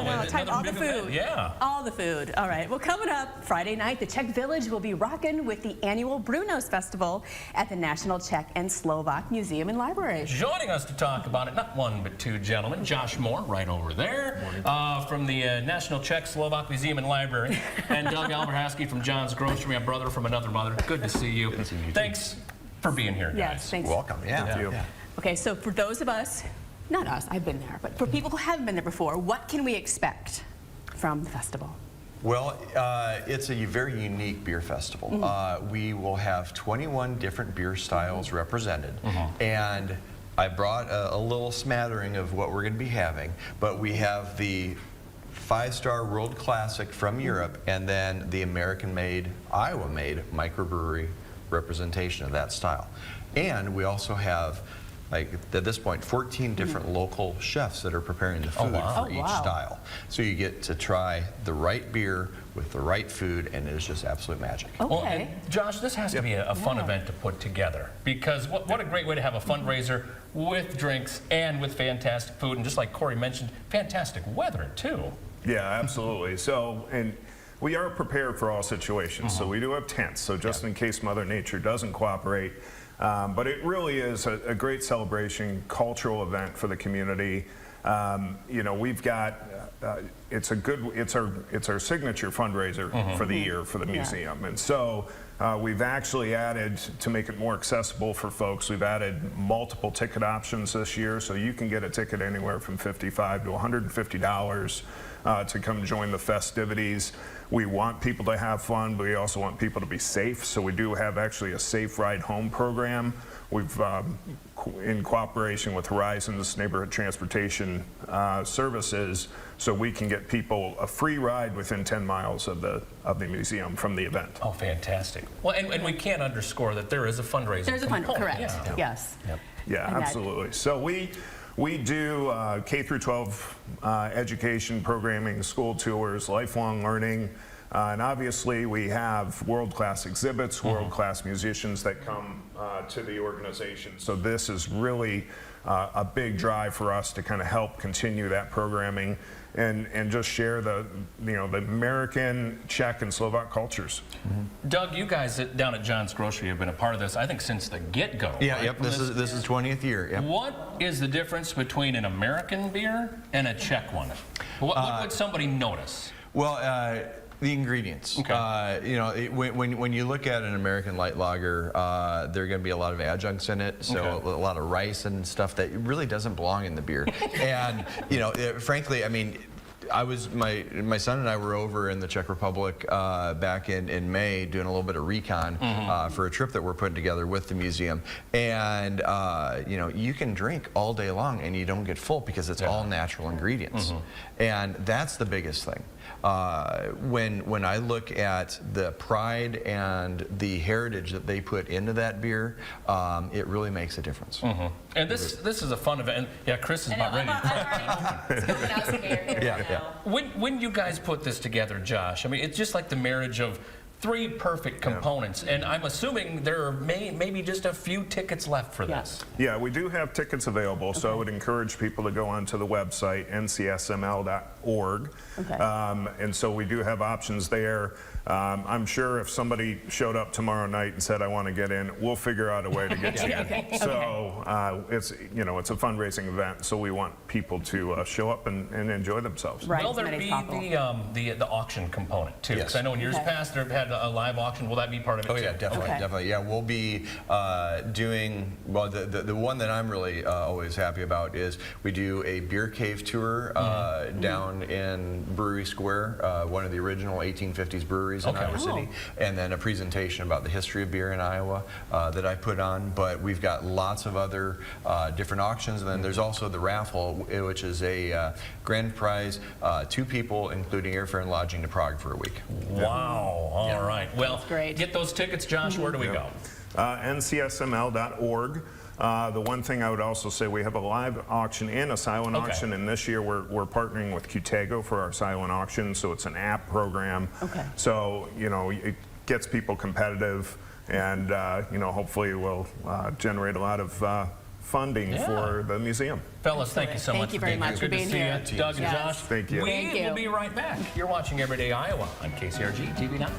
wow. All the food. Yeah. All the food. All right. Well, coming up Friday night, the Czech Village will be rocking with the annual Brewnost Festival at the National Czech and Slovak Museum and Library. Joining us to talk about it, not one but two gentlemen. Josh Moore, right over there, from the National Czech Slovak Museum and Library, and Doug Alberhasky from John's Grocery, a brother from another mother. Good to see you. Good to see you. Thanks for being here, guys. Yes, thanks. Welcome. Yeah. Thank you. Yeah. Okay, so for those of us, not us, I've been there, but for people who haven't been there before, what can we expect from the festival? Well, it's a very unique beer festival. We will have 21 different beer styles represented, and I brought a little smattering of what we're going to be having, but we have the 5-star World Classic from Europe, and then the American-made, Iowa-made microbrewery representation of that style. And we also have, like at this point, 14 different local chefs that are preparing the food for each style. So you get to try the right beer with the right food, and it is just absolute magic. Okay. Well, and Josh, this has to be a fun event to put together, because what a great way to have a fundraiser with drinks and with fantastic food, and just like Corey mentioned, fantastic weather too. Yeah, absolutely. So, and we are prepared for all situations. So we do have tents, so just in case Mother Nature doesn't cooperate. But it really is a great celebration, cultural event for the community. You know, we've got it's our signature fundraiser for the year for the museum, and so we've actually added, to make it more accessible for folks, we've added multiple ticket options this year, so you can get a ticket anywhere from $55 to $150 to come join the festivities. We want people to have fun, but we also want people to be safe, so we do have actually a safe ride home program. We've, in cooperation with Horizons Neighborhood Transportation Services, so we can get people a free ride within 10 miles of the museum from the event. Oh, fantastic. Well, and we can't underscore that there is a fundraiser. There's a fundraiser, correct. Yeah. Yes. Yep. Yeah, absolutely. So we do K through 12 education programming, school tours, lifelong learning, and obviously we have world-class exhibits, world-class musicians that come to the organization. So this is really a big drive for us to kind of help continue that programming and just share the the American, Czech, and Slovak cultures. Doug, you guys down at John's Grocery have been a part of this, I think, since the get-go. Yeah, right? yep. This is 20th year. Yep. What is the difference between an American beer and a Czech one? What would somebody notice? Well, the ingredients. Okay. You know, when you look at an American light lager, there are going to be a lot of adjuncts in it, so a lot of rice and stuff that really doesn't belong in the beer. And you know, frankly, I mean, my son and I were over in the Czech Republic back in May doing a little bit of recon for a trip that we're putting together with the museum, and you know, you can drink all day long and you don't get full because it's all natural ingredients, and that's the biggest thing. When I look at the pride and the heritage that they put into that beer, it really makes a difference. And this is a fun event. Yeah, Chris is about ready. When you guys put this together, Josh, I mean, it's just like the marriage of 3 perfect components, and I'm assuming there are maybe just a few tickets left for this. Yeah, we do have tickets available, so I would encourage people to go onto the website, ncsml.org, and so we do have options there. I'm sure if somebody showed up tomorrow night and said, I want to get in, we'll figure out a way to get you in. So it's, you know, it's a fundraising event, so we want people to show up and enjoy themselves. Right. Will there be the auction component too? Because I know in years past they've had a live auction. Will that be part of it? Oh yeah, definitely, definitely. Yeah, we'll be doing, well, the one that I'm really always happy about is we do a beer cave tour down in Brewery Square, one of the original 1850s breweries in Iowa City, and then a presentation about the history of beer in Iowa that I put on. But we've got lots of other different auctions, and then there's also the raffle, which is a grand prize, 2 people, including airfare and lodging to Prague for a week. Wow. All right. Well, get those tickets, Josh. Where do we go? ncsml.org. The one thing I would also say, we have a live auction and a silent auction, and this year we're partnering with Qtego for our silent auction, so it's an app program. So, you know, it gets people competitive, and, you know, hopefully will generate a lot of funding for the museum. Fellas, thank you so Thank much you for very being here. much for Good being to see here. you, Doug and Yes. Josh. Thank you. We Thank you. will be right back. You're watching Everyday Iowa on KCRG TV 9.